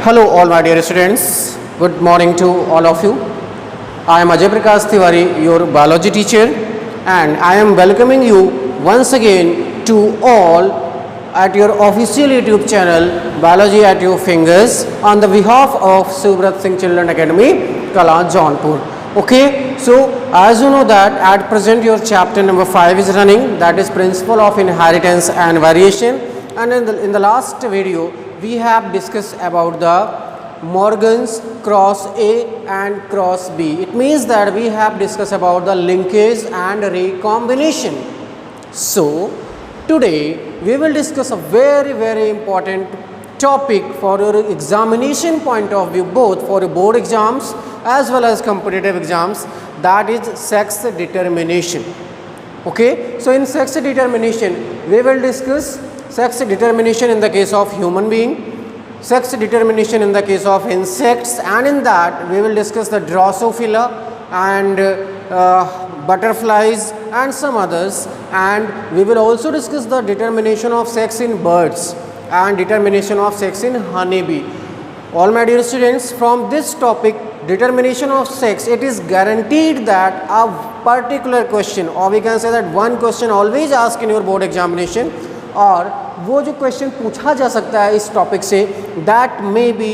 Hello all my dear students, good morning to all of you. I am Ajay Prakash Tiwari, your biology teacher, and I am welcoming you once again to all at your official YouTube channel Biology at Your Fingers on the behalf of Subrat Singh Children Academy, Kala Jaunpur. Okay, so as you know that at present your chapter number 5 is running, that is Principle of Inheritance and Variation, and in the last video we have discussed about the Morgan's cross A and cross B. It means that we have discussed about the linkage and recombination. So today we will discuss a very important topic for your examination point of view, both for your board exams as well as competitive exams, that is sex determination. Okay, so in sex determination we will discuss sex determination in the case of human being, sex determination in the case of insects, and in that we will discuss the Drosophila and butterflies and some others, and we will also discuss the determination of sex in birds and determination of sex in honeybee. All my dear students, from this topic determination of sex, it is guaranteed that a particular question, or we can say that one question always asked in your board examination, और वो जो question पूछा जा सकता है इस topic से, that may be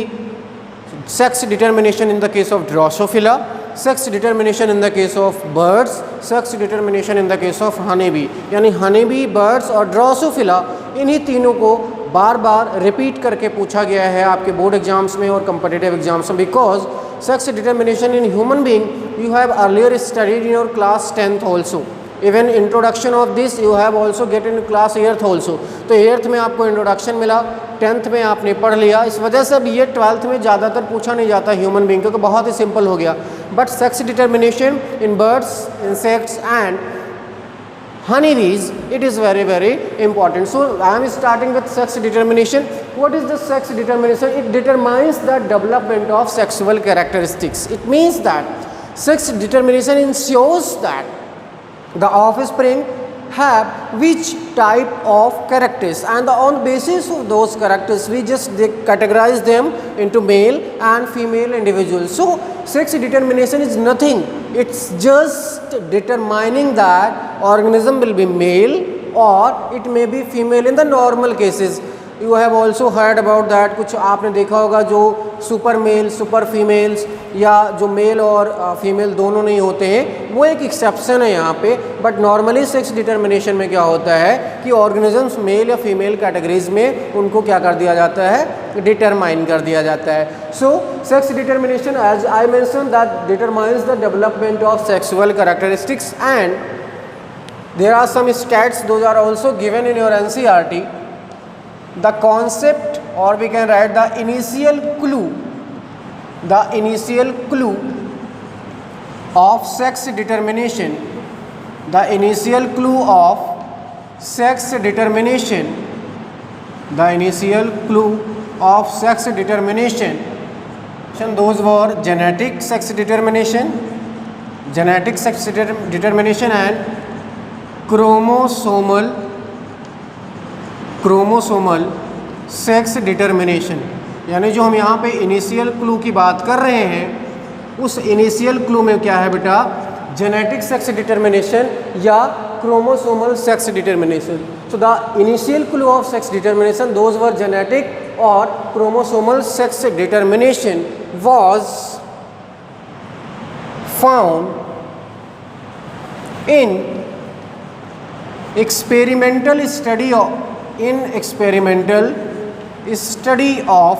sex determination in the case of Drosophila, sex determination in the case of birds, sex determination in the case of honeybee. यानी हनीबी, बर्ड्स और ड्रोसोफिला, इन्हीं तीनों को बार बार रिपीट करके पूछा गया है आपके बोर्ड एग्जाम्स में और कम्पिटिटिव एग्जाम्स में, because sex determination in human being you have earlier studied in your class 10th also. Even introduction of this you have also get in class 8th also. तो 8th में आपको introduction मिला, 10th में आपने पढ़ लिया, इस वजह से अब ये 12th में ज़्यादातर पूछा नहीं जाता ह्यूमन बीइंग, क्योंकि बहुत ही सिंपल हो गया. But sex determination in birds, insects and honeybees, it is very important. So I am starting with sex determination. What is the sex determination? It determines the development of sexual characteristics. It means that sex determination ensures that the offspring have which type of characters, and on basis of those characters we just categorize them into male and female individuals. So sex determination is nothing, it's just determining that organism will be male or it may be female in the normal cases. You have also heard about that, कुछ आपने देखा होगा जो super mail, super females, या जो mail और female दोनों नहीं होते हैं, वो एक एक्सेप्शन है यहाँ पे. बट नॉर्मली सेक्स डिटर्मिनेशन में क्या होता है कि ऑर्गेनिजम्स मेल या फीमेल कैटेगरीज में उनको क्या कर दिया जाता है, डिटरमाइन कर दिया जाता है. So sex determination, as I mention, that determines the development of sexual characteristics, and there are some stats those are also given in your NCERT. The concept, or we can write the initial clue of sex determination, the initial clue of sex determination, the initial clue of sex determination, those were genetic sex determination and chromosomal sex determination. यानी जो हम यहाँ पे initial clue की बात कर रहे हैं, उस इनिशियल क्लू में क्या है बेटा, जेनेटिक सेक्स डिटर्मिनेशन या chromosomal sex determination. So the initial clue of sex determination, those were genetic और chromosomal sex determination was found in experimental study of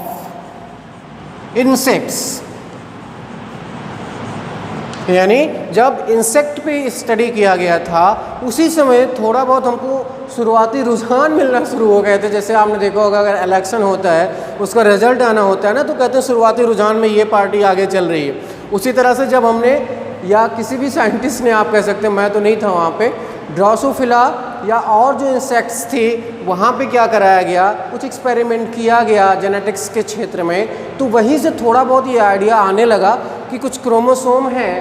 insects. यानी जब इंसेक्ट पे स्टडी किया गया था, उसी समय थोड़ा बहुत हमको शुरुआती रुझान मिलना शुरू हो गए थे. जैसे आपने देखा होगा, अगर इलेक्शन होता है, उसका रिजल्ट आना होता है ना, तो कहते हैं शुरुआती रुझान में ये पार्टी आगे चल रही है. उसी तरह से जब हमने, या किसी भी साइंटिस्ट ने, आप कह सकते हैं, मैं तो नहीं था वहाँ पे, ड्रोसोफिला या और जो इंसेक्ट्स थे वहाँ पे क्या कराया गया, कुछ एक्सपेरिमेंट किया गया जेनेटिक्स के क्षेत्र में, तो वहीं से थोड़ा बहुत ये आइडिया आने लगा कि कुछ क्रोमोसोम है,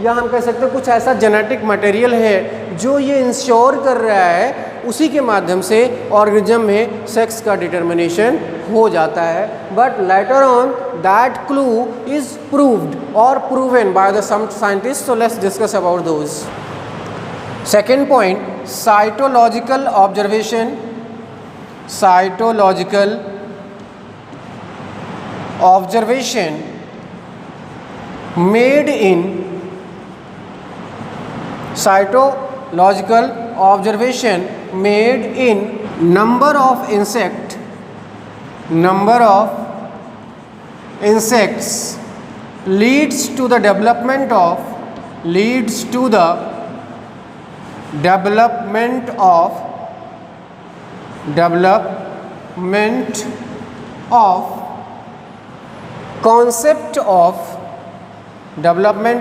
या हम कह सकते हैं कुछ ऐसा जेनेटिक मटेरियल है जो ये इंश्योर कर रहा है उसी के माध्यम से ऑर्गेनिज्म में सेक्स का डिटर्मिनेशन हो जाता है. But later on that clue is proved और proven by the some scientist. So let's discuss about those. Second point, cytological observation. Cytological observation made in cytological observation made in number of insects leads to the development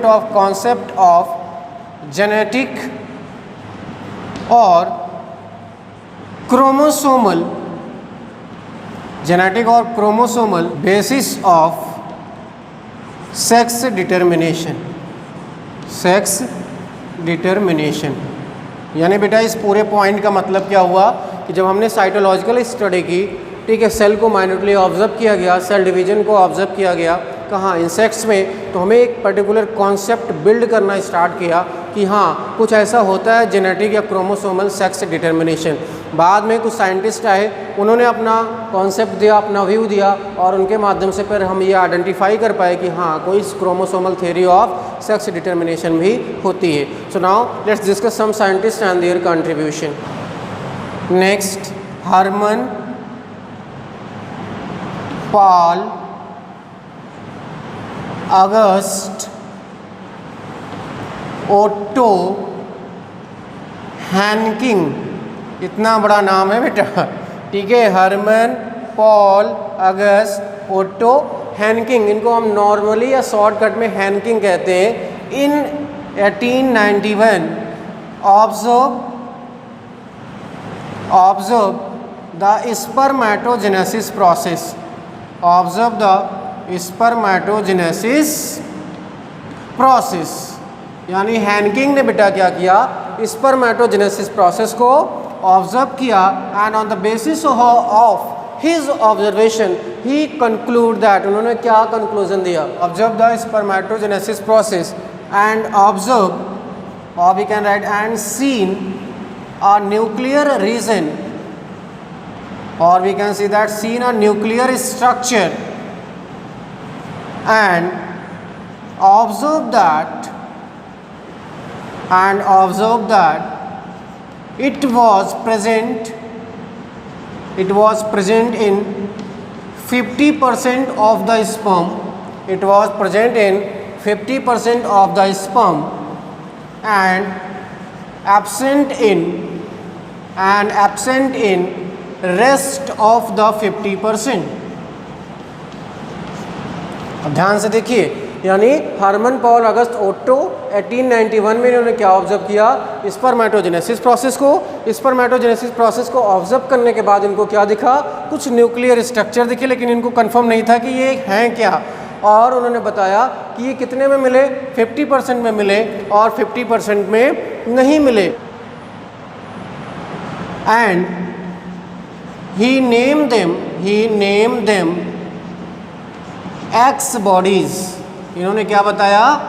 of concept of genetic or chromosomal basis of sex determination. यानी बेटा इस पूरे point का मतलब क्या हुआ कि जब हमने साइटोलॉजिकल स्टडी की, ठीक है, सेल को माइन्यूटली ऑब्जर्व किया गया, सेल डिवीजन को ऑब्जर्व किया गया कहाँ, इंसेक्ट्स में, तो हमें एक पर्टिकुलर कॉन्सेप्ट बिल्ड करना स्टार्ट किया कि हाँ कुछ ऐसा होता है जेनेटिक या क्रोमोसोमल सेक्स डिटर्मिनेशन. बाद में कुछ साइंटिस्ट आए, उन्होंने अपना कॉन्सेप्ट दिया, अपना व्यू दिया, और उनके माध्यम से फिर हम ये आइडेंटिफाई कर पाए कि हाँ कोई chromosomal theory of sex determination भी होती है. So now let's discuss some scientist and their contribution. Next, Hermann Paul August Otto Henking. इतना बड़ा नाम है बेटा, ठीक है. Hermann Paul August Otto Henking, इनको हम नॉर्मली या शॉर्टकट में हैनकिंग कहते हैं. In 1891 observe the spermatogenesis process. Observe the spermatogenesis process, यानी हैनकिंग ने बेटा क्या किया, स्पर्मेटोजेनेसिस प्रोसेस को ऑब्जर्व किया, and on the basis of his observation he conclude that, उन्होंने क्या कंक्लूजन दिया, observe the spermatogenesis process and observe, or we can write and seen a nuclear region, or we can see that seen a nuclear structure and observe that it was present in 50% of the sperm. It was present in 50% of the sperm and absent in rest of the 50%. अब ध्यान से देखिए, यानी Hermann Paul August auto 1891 में इन्होंने क्या observe किया, spermatogenesis process को. स्पर्मेटोजेनेसिस प्रोसेस को ऑब्जर्व करने के बाद इनको क्या दिखा, कुछ न्यूक्लियर स्ट्रक्चर दिखे, लेकिन इनको कंफर्म नहीं था कि ये हैं क्या. और उन्होंने बताया कि ये कितने में मिले, 50% में मिले और 50% में नहीं मिले. And he named them x bodies. इन्होंने क्या बताया,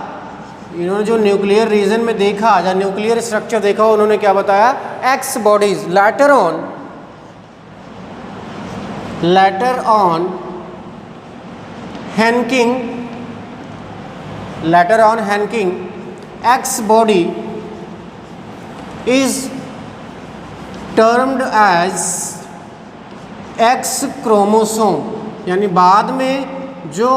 इन्होंने जो न्यूक्लियर रीजन में देखा या न्यूक्लियर स्ट्रक्चर देखा, उन्होंने क्या बताया, X bodies. Later on Henking X body is termed as X chromosome. यानी बाद में जो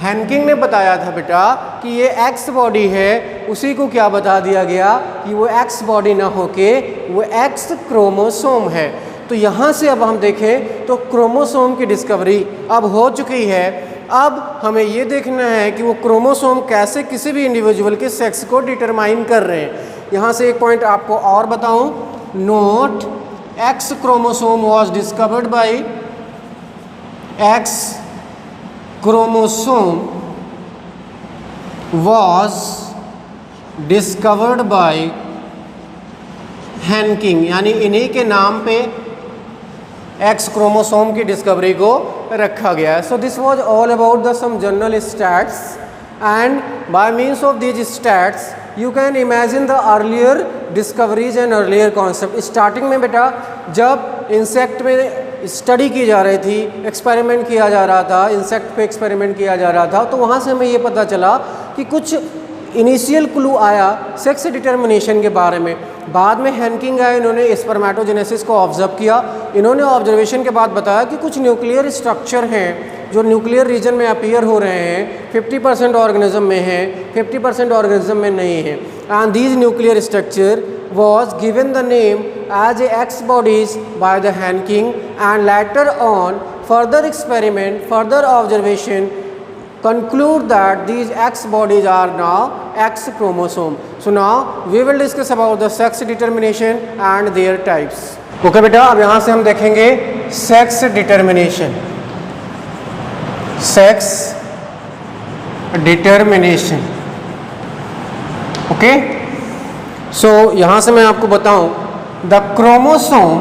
हैनकिंग ने बताया था बेटा कि ये एक्स बॉडी है, उसी को क्या बता दिया गया कि वो एक्स बॉडी ना होके वो एक्स क्रोमोसोम है. तो यहाँ से अब हम देखें तो क्रोमोसोम की डिस्कवरी अब हो चुकी है. अब हमें ये देखना है कि वो क्रोमोसोम कैसे किसी भी इंडिविजुअल के सेक्स को डिटरमाइन कर रहे हैं. यहाँ से एक पॉइंट आपको और बताऊँ, note, x chromosome was discovered by x chromosome was discovered by हैनकिंग, यानी इन्हीं के नाम पे एक्स क्रोमोसोम की डिस्कवरी को रखा गया है. So this was all about the some general stats, and by means of these stats you can imagine the earlier discoveries and earlier concept. Starting में बेटा जब इंसेक्ट में स्टडी की जा रही थी, एक्सपेरिमेंट किया जा रहा था, इंसेक्ट पे एक्सपेरिमेंट किया जा रहा था, तो वहाँ से हमें ये पता चला कि कुछ इनिशियल क्लू आया सेक्स डिटर्मिनेशन के बारे में. बाद में हैनकिंग आए, इन्होंने स्पर्मेटोजेनेसिस को ऑब्जर्व किया. इन्होंने ऑब्जर्वेशन के बाद बताया कि कुछ न्यूक्लियर स्ट्रक्चर हैं जो न्यूक्लियर रीजन में अपीयर हो रहे हैं. 50% ऑर्गेनिज्म में हैं, 50% ऑर्गेनिज्म में नहीं है. And these nuclear structure was given the name as a X bodies by the Hanking, and later on further experiment, further observation conclude that these X bodies are now X chromosome. So now we will discuss about the sex determination and their types. Okay बेटा, अब यहाँ से हम देखेंगे sex determination. Sex determination. Okay? सो यहाँ से मैं आपको बताऊँ the chromosome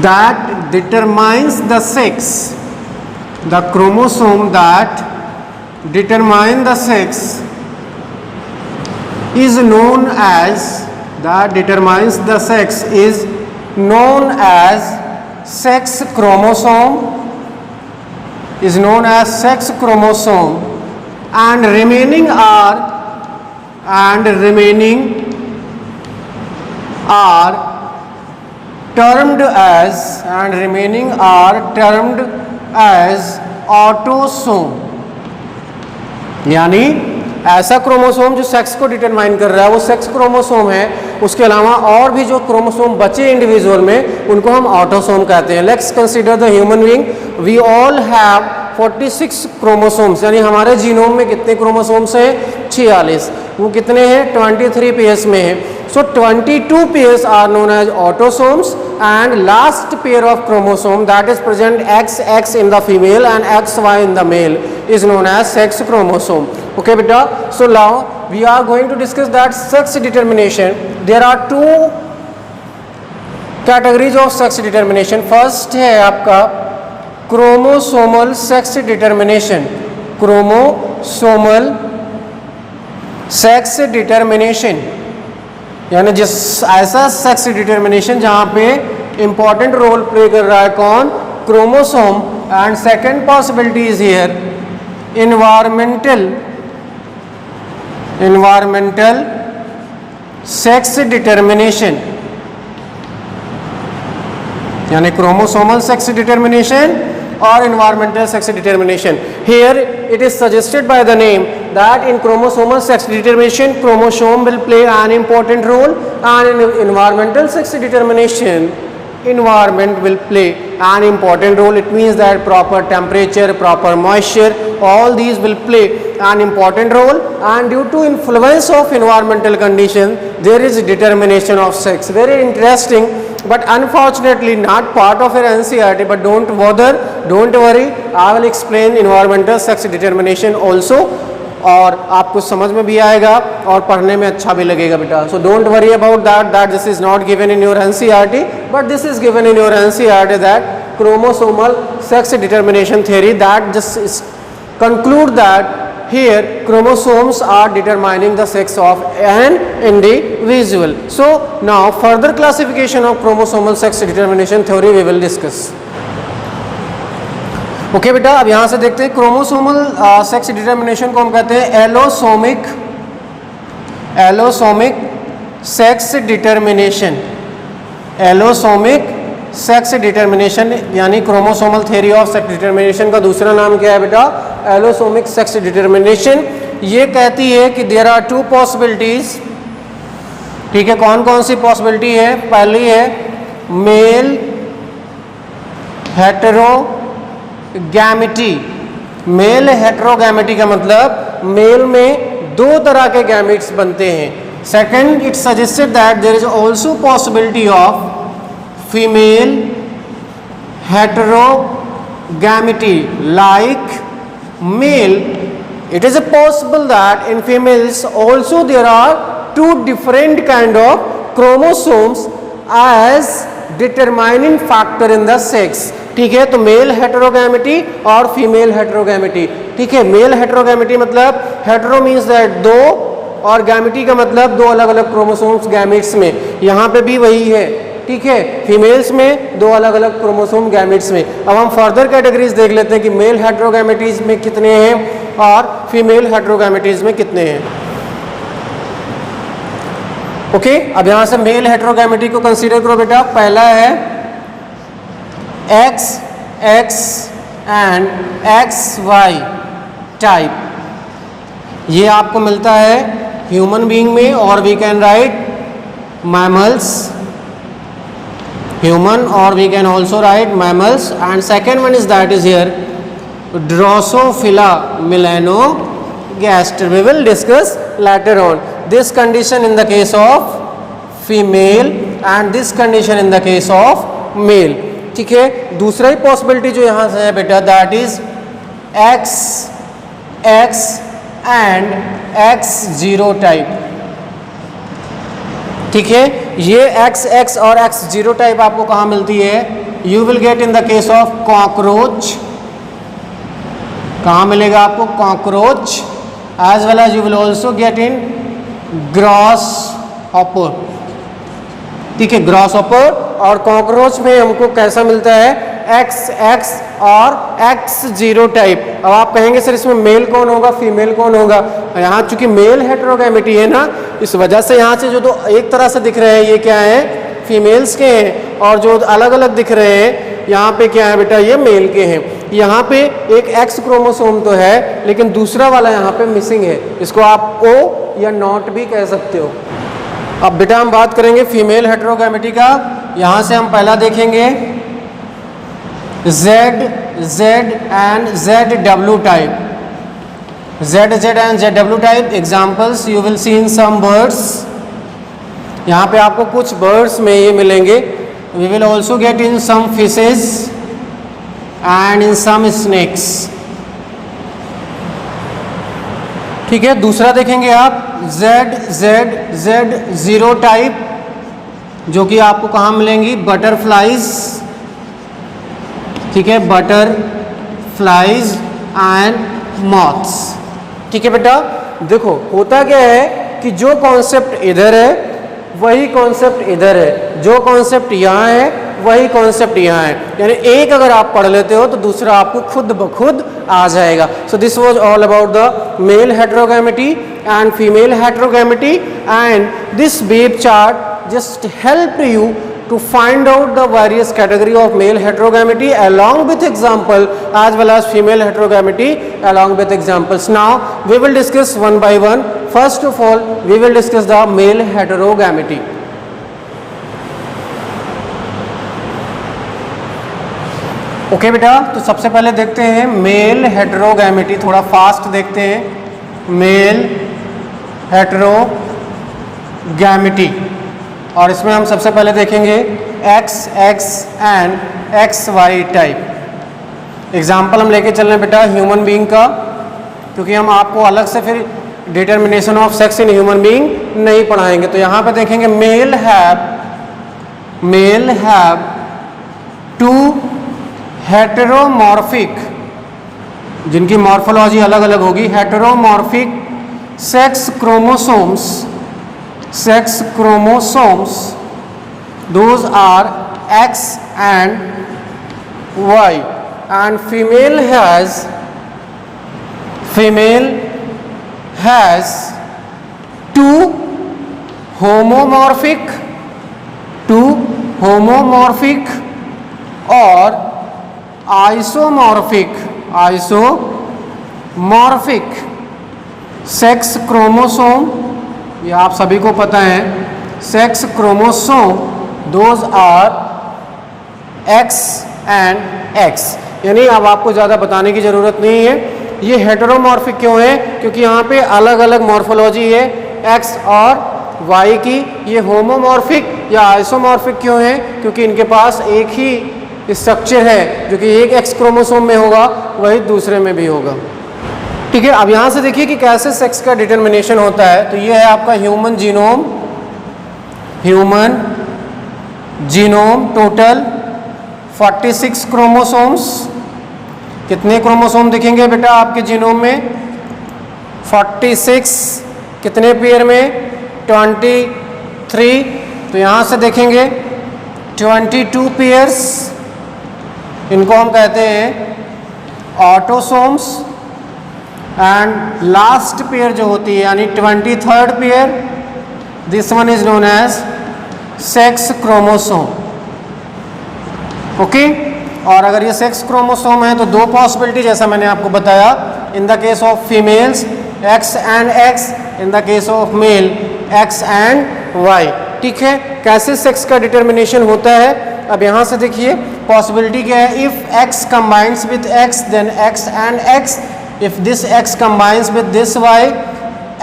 that determines the sex, the chromosome that determine the sex is known as, that determines the sex is known as sex chromosome, is known as sex chromosome, and remaining are termed as autosome. यानी ऐसा chromosome जो sex को determine कर रहा है वो sex chromosome है. उसके अलावा और भी जो क्रोमोसोम बचे इंडिविजुअल में उनको हम ऑटोसोम कहते हैं. Let's consider the human being. We all have 46 chromosomes, यानी हमारे जीनोम में कितने क्रोमोसोम्स हैं? 46. वो कितने हैं? 23 पेयर्स में है. So 22 pairs are known as autosomes, and last pair of chromosome that is present XX in the female and XY in the male is known as sex chromosome. Okay बेटा, so now we are going to discuss that sex determination. There are 2 categories of sex determination. First है आपका chromosomal sex determination. Chromosomal sex determination यानी जिस ऐसा sex determination जहाँ पे important role play कर रहा है कौन? Chromosome. And second possibility is here environmental sex determination, यानी chromosomal sex determination or environmental sex determination. Here it is suggested by the name that in chromosomal sex determination chromosome will play an important role, and in environmental sex determination environment will play an important role. It means that proper temperature, proper moisture, all these will play an important role, and due to influence of environmental condition there is determination of sex. Very interesting, but unfortunately not part of your NCERT, but don't bother, don't worry, I will explain environmental sex determination also, और आपको समझ में भी आएगा और पढ़ने में अच्छा भी लगेगा बेटा. So don't worry about that this is not given in your NCERT, but this is given in your NCERT that chromosomal sex determination theory that just conclude that here chromosomes are determining the sex of an individual. So now further classification of chromosomal sex determination theory we will discuss. Okay बेटा, अब यहाँ से देखते हैं chromosomal sex determination को हम कहते हैं allosomic sex determination. Allosomic sex determination यानी chromosomal theory of sex determination का दूसरा नाम क्या है बेटा? Allosomic sex determination. ये कहती है कि देयर आर 2 पॉसिबिलिटीज. ठीक है, कौन कौन सी पॉसिबिलिटी है? पहली है मेल हेटेरोगैमेटी. मेल हेटेरोगैमेटी का मतलब मेल में 2 तरह के गैमेट्स बनते हैं. Second, it suggested that there is also possibility of female heterogamety, like male It is possible that in females also there are two different kind of chromosomes as determining factor in the sex. ठीक है, तो mail heterogamety और female heterogamety. ठीक है, mail heterogamety मतलब hetero means that दो, और गैमिटी का मतलब दो अलग अलग क्रोमोसोम्स गैमेट्स में. यहाँ पे भी वही है. ठीक है, फीमेल्स में दो अलग अलग क्रोमोसोम गैमेट्स में. अब हम फर्दर कैटेगरीज देख लेते हैं कि मेल हेटेरोगैमिटीज में कितने हैं और फीमेल हेटेरोगैमिटीज में कितने हैं. ओके, अब यहाँ से मेल हेटेरोगैमिटी को कंसीडर करो बेटा. पहला है X X and X Y type. ये आपको मिलता है ह्यूमन बीइंग में, और we can write mammals, human, or we can also write mammals. And second one is that is here Drosophila melanogaster. We will discuss later on. This condition in the case of female and this condition in the case of male. ठीक है, दूसरा ही possibility जो यहाँ से है बेटा that is X X and X zero type. ठीक है, ये एक्स एक्स और एक्स जीरो टाइप आपको कहाँ मिलती है? You will get in the case of cockroach. कहाँ मिलेगा आपको? Cockroach. As well as you will also get in grasshopper. ठीक है, ग्रॉस हॉपर और कॉकरोच में हमको कैसा मिलता है? एक्स एक्स और एक्स जीरो टाइप. अब आप कहेंगे सर इसमें मेल कौन होगा, फीमेल कौन होगा? यहाँ चूंकि मेल हेटेरोगैमिटी है ना, इस वजह से यहाँ से जो दो एक तरह से दिख रहे हैं ये क्या है? फीमेल्स के हैं, और जो अलग अलग दिख रहे हैं यहाँ पे क्या है बेटा? ये मेल के हैं. यहाँ पे एक एक्स क्रोमोसोम तो है लेकिन दूसरा वाला यहाँ पे मिसिंग है. इसको आप ओ या नॉट भी कह सकते हो. अब बेटा हम बात करेंगे फीमेल हेटेरोगैमिटी का. यहाँ से हम पहला देखेंगे Z and ZW type. Z and ZW type examples you will see in some birds. यहाँ पे आपको कुछ birds में ये मिलेंगे. We will also get in some fishes and in some snakes. ठीक है, दूसरा देखेंगे आप Z0 टाइप, जो कि आपको कहाँ मिलेंगी? बटरफ्लाइज. ठीक है, बटर फ्लाइज एंड मॉथ्स. ठीक है बेटा, देखो होता क्या है कि जो कॉन्सेप्ट इधर है वही कॉन्सेप्ट इधर है, जो कॉन्सेप्ट यहाँ है वही कॉन्सेप्ट यहाँ है. यानी एक अगर आप पढ़ लेते हो तो दूसरा आपको खुद ब खुद आ जाएगा. सो this was all about the mail heterogamety and female heterogamety, and this web chart just help you to find out the various category of male heterogamity along with example as well as female heterogamity along with examples. Now we will discuss one by one. First of all we will discuss the male heterogamity. Okay बेटा, तो सबसे पहले देखते हैं mail heterogamety. थोड़ा fast देखते हैं. Mail heterogamety, और इसमें हम सबसे पहले देखेंगे X X and X Y type. Example हम लेके चल रहे हैं बेटा ह्यूमन बीइंग का, क्योंकि हम आपको अलग से फिर determination of sex in human being नहीं पढ़ाएंगे. तो यहाँ पे देखेंगे मेल हैव टू हेटेरोमॉर्फिक, जिनकी मॉर्फोलॉजी अलग अलग होगी. Heteromorphic sex chromosomes, those are X and Y, and female has two homomorphic or isomorphic sex chromosome. ये आप सभी को पता है. Sex chromosome those are X and X. यानी अब आपको ज़्यादा बताने की ज़रूरत नहीं है. ये हेटेरोमॉर्फिक क्यों है? क्योंकि यहाँ पे अलग अलग मॉर्फोलॉजी है एक्स और वाई की. ये होमोमॉर्फिक या आइसोमॉर्फिक क्यों है? क्योंकि इनके पास एक ही स्ट्रक्चर है, जो कि एक एक्स क्रोमोसोम में होगा वही दूसरे में भी होगा. ठीक है, अब यहाँ से देखिए कि कैसे सेक्स का डिटर्मिनेशन होता है। तो ये है आपका ह्यूमन जीनोम टोटल 46 क्रोमोसोम्स। कितने क्रोमोसोम दिखेंगे बेटा आपके जीनोम में? 46। कितने पेयर में? 23। तो यहाँ से देखेंगे 22 पेयर्स, इनको हम कहते हैं ऑटोसोम्स। एंड लास्ट पेयर जो होती है यानी 23rd pair, this one is known as sex chromosome. Okay, और अगर ये सेक्स क्रोमोसोम है तो दो पॉसिबिलिटी, जैसा मैंने आपको बताया, इन the case of females X and X, in the case of male X and Y। ठीक है, कैसे सेक्स का डिटर्मिनेशन होता है? अब यहाँ से देखिए पॉसिबिलिटी क्या है। If X combines with X then X and X, if this X combines with this Y,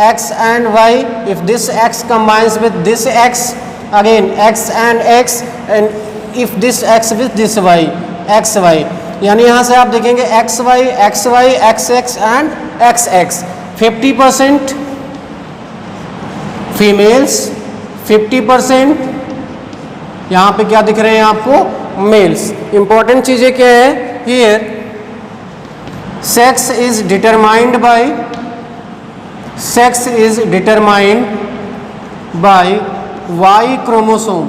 X and Y, if this X combines with this X, again X and X, and if this X with this Y, XY। यानी यहाँ से आप देखेंगे XY, XY, XX and XX। 50% females, 50% यहाँ पे क्या दिख रहे हैं आपको? मेल्स। इंपॉर्टेंट चीज़ें क्या है here? Sex is determined by Y chromosome.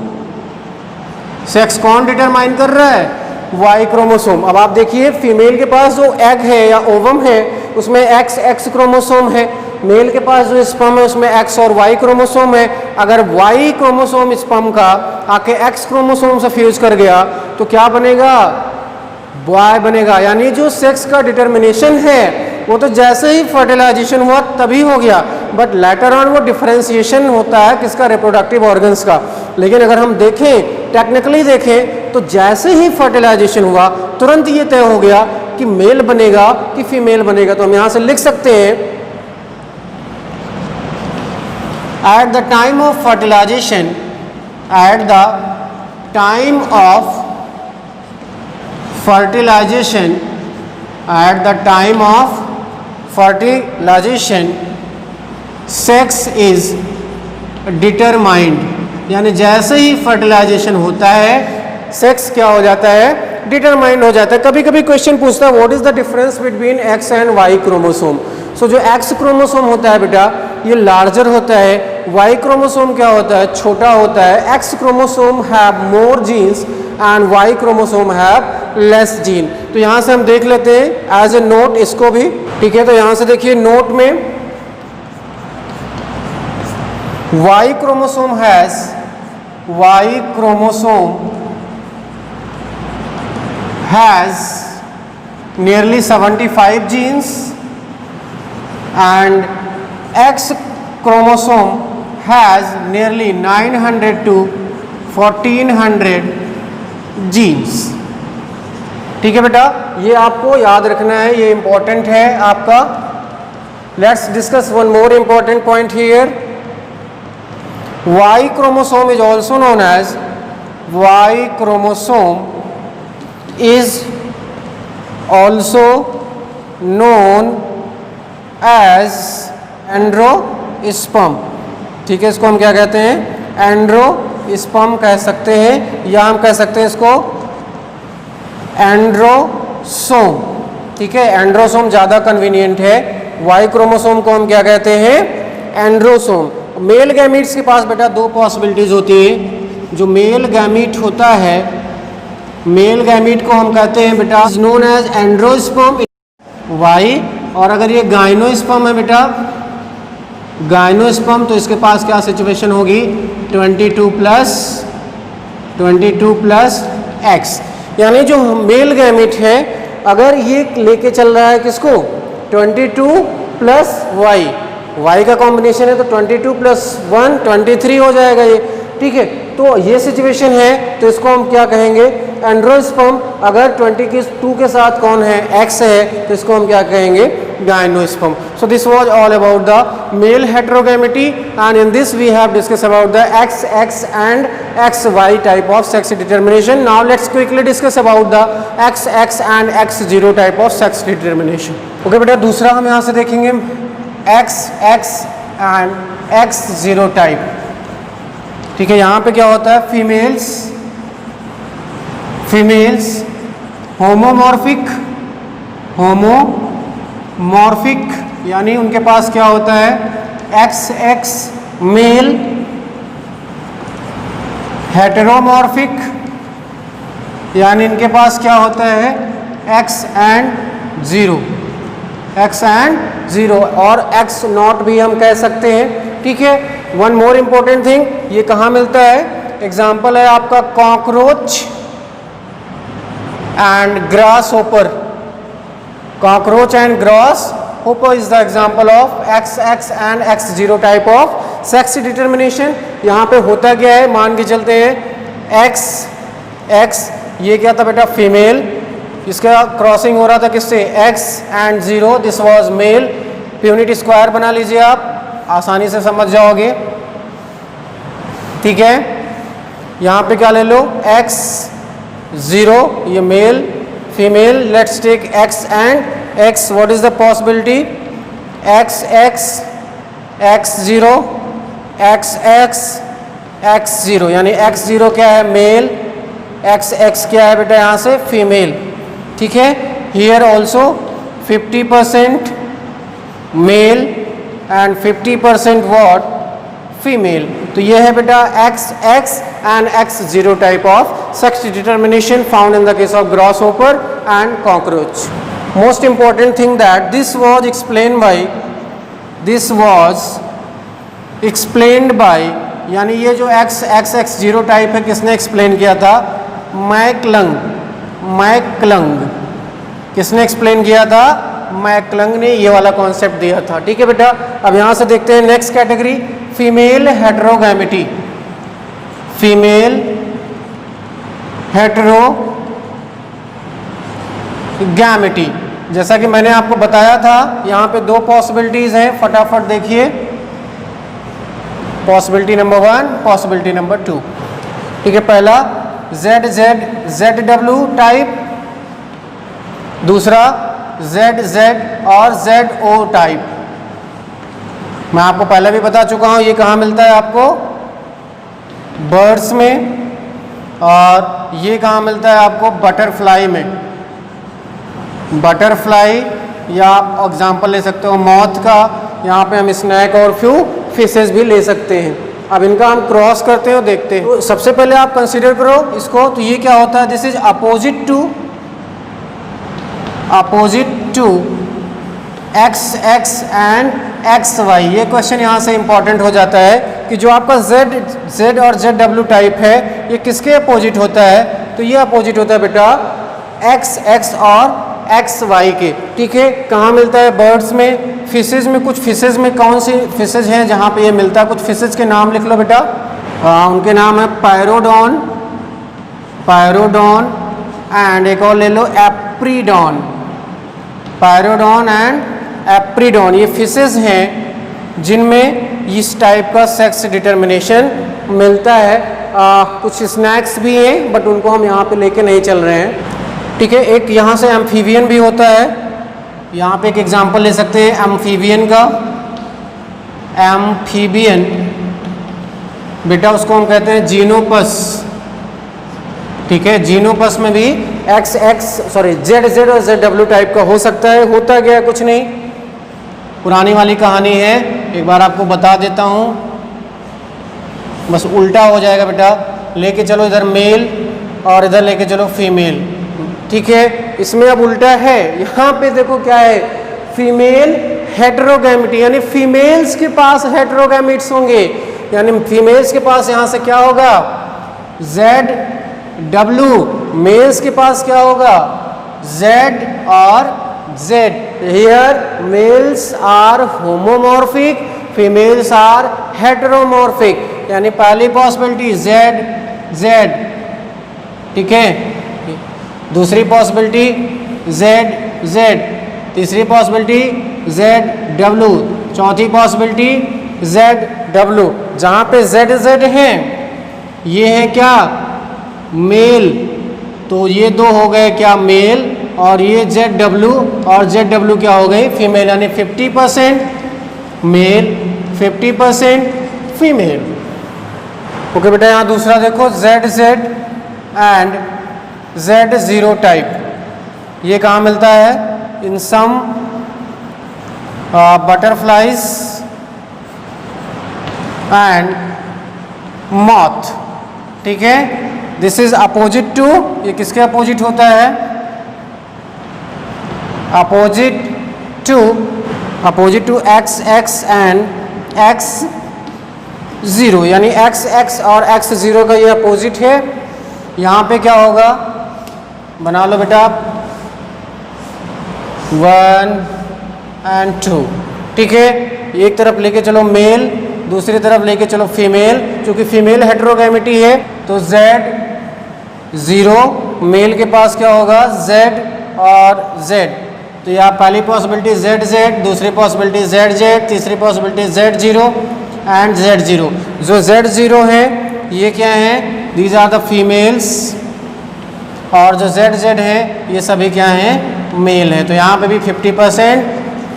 Sex कौन डिटरमाइन कर रहा है? Y chromosome. अब आप देखिए फीमेल के पास जो एग है या ओवम है उसमें X क्रोमोसोम है, मेल के पास जो स्पर्म है उसमें X और Y क्रोमोसोम है। अगर Y क्रोमोसोम स्पर्म का आके X क्रोमोसोम से फ्यूज कर गया तो क्या बनेगा? बॉय बनेगा। यानी जो सेक्स का डिटर्मिनेशन है वो तो जैसे ही फर्टिलाइजेशन हुआ तभी हो गया, बट लेटर ऑन वो डिफरेंशिएशन होता है किसका? रिप्रोडक्टिव ऑर्गन्स का। लेकिन अगर हम देखें, टेक्निकली देखें, तो जैसे ही फर्टिलाइजेशन हुआ तुरंत ये तय हो गया कि मेल बनेगा कि फीमेल बनेगा। तो हम यहाँ से लिख सकते हैं at the time of fertilization, at the time of fertilization, at the time of fertilization sex is determined। यानी जैसे ही फर्टिलाइजेशन होता है सेक्स क्या हो जाता है? डिटरमाइंड हो जाता है। कभी कभी क्वेश्चन पूछता है what is the difference between X and Y chromosome. So जो X क्रोमोसोम होता है बेटा ये लार्जर होता है, Y क्रोमोसोम क्या होता है? छोटा होता है। X chromosome have more genes and Y chromosome have less gene. तो यहाँ से हम देख लेते हैं एज ए नोट इसको भी। ठीक है, तो यहाँ से देखिए नोट में Y chromosome has nearly 75 genes and X chromosome has nearly 900 to 1400 genes। ठीक है बेटा, ये आपको याद रखना है, ये इंपॉर्टेंट है आपका। Let's discuss one more important point here. Y chromosome is also known as Y chromosome is also known as एंड्रोस्पर्म। ठीक है, इसको हम क्या कहते हैं? एंड्रोस्पर्म कह सकते हैं, या हम कह सकते हैं इसको एंड्रोसोम। ठीक है, एंड्रोसोम ज़्यादा कन्वीनियंट है। वाई क्रोमोसोम को हम क्या कहते हैं? एंड्रोसोम। मेल गैमीट्स के पास बेटा दो पॉसिबिलिटीज होती है। जो मेल गैमीट होता है, मेल गैमीट को हम कहते हैं बेटा नोन एज एंड्रोस्पर्म वाई, और अगर ये गाइनोस्पर्म है बेटा गाइनोस्पर्म, तो इसके पास क्या सिचुएशन होगी? 22 प्लस एक्स। यानी जो मेल गैमीट है अगर ये लेके चल रहा है किसको? 22 प्लस वाई, वाई का कॉम्बिनेशन है तो 22 प्लस 1 23 हो जाएगा ये। ठीक है, तो ये सिचुएशन है, तो इसको हम क्या कहेंगे? एंड्रोस्पर्म। अगर 22 के साथ कौन है? एक्स है, तो इसको हम क्या कहेंगे? Gynosperm. So this was all about the male heterogamety, and in this we have discuss about the XX and XY type of sex determination. Now let's quickly discuss about the XX and X0 type of sex determination. Okay बेटा, दूसरा हम यहाँ से देखेंगे X X and X zero type. ठीक है, यहाँ पे क्या होता है, फीमेल्स होमोमॉर्फिक यानी उनके पास क्या होता है, एक्स एक्स मेल, हेटेरोमॉर्फिक यानी इनके पास क्या होता है, एक्स एंड जीरो, और एक्स नॉट भी हम कह सकते हैं। ठीक है, वन मोर इम्पोर्टेंट थिंग, ये कहाँ मिलता है, एग्जाम्पल है आपका cockroach and grass hopper. Cockroach and grass hopper is the example of x X and X zero type of sex determination. यहाँ पे होता क्या है, मान के चलते हैं एक्स एक्स, ये क्या था बेटा, फीमेल, इसका क्रॉसिंग हो रहा था किससे, X and zero, this was male. Unit square बना लीजिए, आप आसानी से समझ जाओगे। ठीक है, यहाँ पे क्या ले लो, एक्स जीरो, ये male female, let's take X and X, what is the possibility, X X X zero, X X X zero, यानी एक्स जीरो क्या है, मेल, एक्स एक्स क्या है बेटा, यहाँ से फीमेल। ठीक है, here also 50% male and 50% what, female. तो ये है बेटा X X and X zero type of sex determination found in the case of grasshopper and cockroach. Most important thing that this was explained by, यानी ये जो X X X zero type है, किसने explain किया था, मैकलंग। किसने explain किया था, मैकलंग ने ये वाला कॉन्सेप्ट दिया था। ठीक है बेटा, अब यहाँ से देखते हैं next category, female heterogamety. Female heterogamety, जैसा कि मैंने आपको बताया था, यहाँ पे दो पॉसिबिलिटीज हैं, फटाफट देखिए, पॉसिबिलिटी नंबर 1, पॉसिबिलिटी नंबर 2। ठीक है, पहला ZW टाइप, दूसरा ZZ और ZO टाइप। मैं आपको पहले भी बता चुका हूँ, ये कहाँ मिलता है आपको, बर्ड्स में, और ये कहाँ मिलता है आपको, बटरफ्लाई में। बटरफ्लाई, या आप एग्जाम्पल ले सकते हो मॉथ का, यहाँ पे हम स्नैक और फ्यू फिशेस भी ले सकते हैं। अब इनका हम क्रॉस करते हैं और देखते हैं। तो सबसे पहले आप कंसीडर करो इसको, तो ये क्या होता है, this is opposite to X X and X Y. ये क्वेश्चन यहाँ से इंपॉर्टेंट हो जाता है कि जो आपका Z और ZW टाइप है, ये किसके अपोजिट होता है, तो ये अपोजिट होता है बेटा एक्स एक्स और एक्स वाई के। ठीक है, कहाँ मिलता है, बर्ड्स में, फिशेज में। कुछ फिशेज में कौन सी फिशेज हैं जहाँ पे ये मिलता है, कुछ फिशेज के नाम लिख लो बेटा। उनके नाम है पायरोडॉन एंड एक और ले लो एप्रीडॉन। पायरोडॉन एंड एप्रीडॉन, ये फिशेज हैं जिनमें इस टाइप का सेक्स डिटर्मिनेशन मिलता है। कुछ स्नैक्स भी हैं, बट उनको हम यहाँ पे लेके नहीं चल रहे हैं। ठीक है, एक यहाँ से एम्फीबियन भी होता है, यहाँ पे एक एग्जांपल ले सकते हैं एम्फीबियन का। एम्फीबियन बेटा उसको हम कहते हैं जीनोपस। ठीक है, जीनोपस में भी ZZ और ZW टाइप का हो सकता है। होता क्या है, कुछ नहीं, पुरानी वाली कहानी है, एक बार आपको बता देता हूँ, बस उल्टा हो जाएगा बेटा। लेके चलो इधर मेल और इधर लेके चलो फीमेल। ठीक है, इसमें अब उल्टा है, यहाँ पे देखो क्या है, फीमेल हेटेरोगैमिटी, यानी फीमेल्स के पास हेटेरोगैमिट्स होंगे, यानी फीमेल्स के पास यहाँ से क्या होगा, ZW, मेल्स के पास क्या होगा, Z और Z। Here males are homomorphic, females are heteromorphic, यानी पहली पॉसिबिलिटी Z। ठीक है, दूसरी पॉसिबिलिटी ZZ, तीसरी पॉसिबिलिटी ZW, चौथी पॉसिबिलिटी ZW। जहाँ पे ZZ हैं ये है क्या, मेल, तो ये दो हो गए क्या, मेल, और ये ZW, और ZW क्या हो गई, फीमेल, यानी 50% मेल 50% फीमेल। ओके बेटा, यहाँ दूसरा देखो ZZ एंड Z0 टाइप, ये कहाँ मिलता है, इन सम बटरफ्लाइज एंड मॉथ। ठीक है, दिस इज अपोजिट टू, ये किसके अपोजिट होता है, opposite to XX and X0, यानी XX और X0 का ये अपोजिट है। यहाँ पे क्या होगा, बना लो बेटा 1 एंड 2। ठीक है, एक तरफ लेके चलो मेल, दूसरी तरफ लेके चलो फीमेल। क्योंकि फीमेल हेटेरोगैमिटी है तो Z0, मेल के पास क्या होगा Z और Z, तो यहाँ पहली पॉसिबिलिटी ZZ, दूसरी पॉसिबिलिटी ZZ, तीसरी पॉसिबिलिटी Z0 एंड Z0। जो Z0 है ये क्या है, दीज आर द फीमेल्स, और जो ZZ है ये सभी क्या हैं, मेल है। तो यहाँ पे भी 50%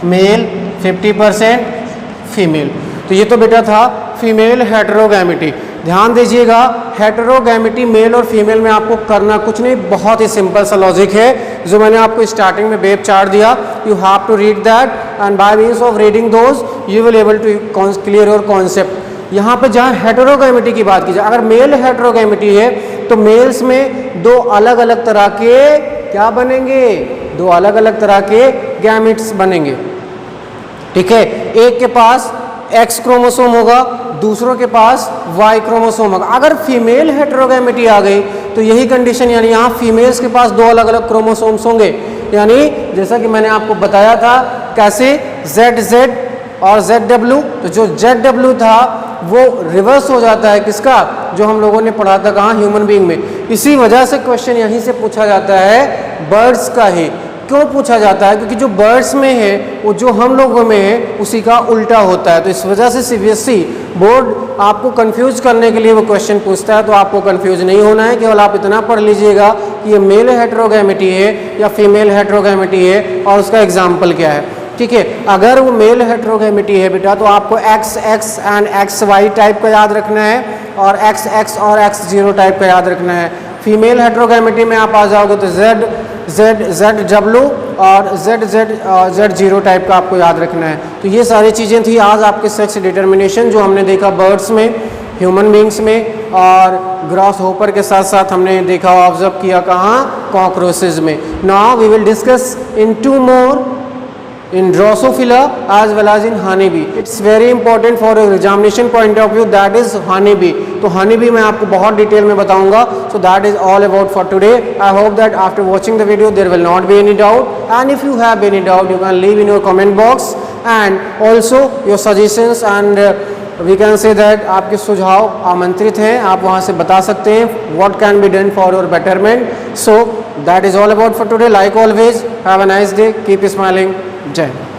मेल 50% फीमेल। तो ये तो बेटा था फीमेल हेटेरोगैमिटी। ध्यान दीजिएगा, हेटेरोगैमिटी मेल और फीमेल में आपको करना कुछ नहीं, बहुत ही सिंपल सा लॉजिक है जो मैंने आपको स्टार्टिंग में वेब चार्ट दिया। You have to read that and by means of reading those you will able to clear your concept. यहाँ पे जहाँ हेटेरोगैमिटी की बात की जाए, अगर मेल हेटेरोगैमिटी है तो मेल्स में दो अलग अलग तरह के क्या बनेंगे, दो अलग अलग तरह के गैमेट्स बनेंगे। ठीक है, एक के पास X क्रोमोसोम होगा, दूसरों के पास Y क्रोमोसोम होगा। अगर फीमेल हेटेरोगैमिटी आ गई तो यही कंडीशन, यानी यहाँ फीमेल्स के पास दो अलग अलग क्रोमोसोम्स होंगे, यानी जैसा कि मैंने आपको बताया था कैसे ZZ और ZW। तो जो ZW था वो रिवर्स हो जाता है किसका, जो हम लोगों ने पढ़ा था कहाँ, ह्यूमन बीइंग में। इसी वजह से क्वेश्चन यहीं से पूछा जाता है बर्ड्स का ही। क्यों पूछा जाता है, क्योंकि जो बर्ड्स में है वो जो हम लोगों में है उसी का उल्टा होता है। तो इस वजह से CBSE बोर्ड आपको कंफ्यूज करने के लिए वो क्वेश्चन पूछता है। तो आपको कंफ्यूज नहीं होना है, केवल आप इतना पढ़ लीजिएगा कि ये मेल हेटेरोगैमिटी है या फीमेल हेटेरोगैमिटी है और उसका एग्जाम्पल क्या है। ठीक है, अगर वो मेल हेटेरोगैमिटी है बेटा तो आपको XX एंड XY टाइप का याद रखना है और XX और X0 टाइप का याद रखना है। फीमेल हेटेरोगैमिटी में आप आ जाओगे तो ZW और Z0 टाइप का आपको याद रखना है। तो ये सारी चीज़ें थी आज आपके सेक्स डिटर्मिनेशन, जो हमने देखा बर्ड्स में, ह्यूमन बींग्स में, और ग्रॉस होपर के साथ साथ हमने देखा ऑब्जर्व किया कहाँ, कॉकरोचेस में। Now we will discuss in 2 more in Drosophila as well as in honeybee. It's very important for your examination point of view, that is honeybee. तो honeybee मैं आपको बहुत डिटेल में बताऊंगा. So that is all about for today. I hope that after watching the video there will not be any doubt, and if you have any doubt you can leave in your comment box, and also your suggestions and we can say that आपके सुझाव आमंत्रित हैं, आप वहाँ से बता सकते हैं what can be done for your betterment. So that is all about for today. Like always, have a nice day, keep smiling. जय हिंद।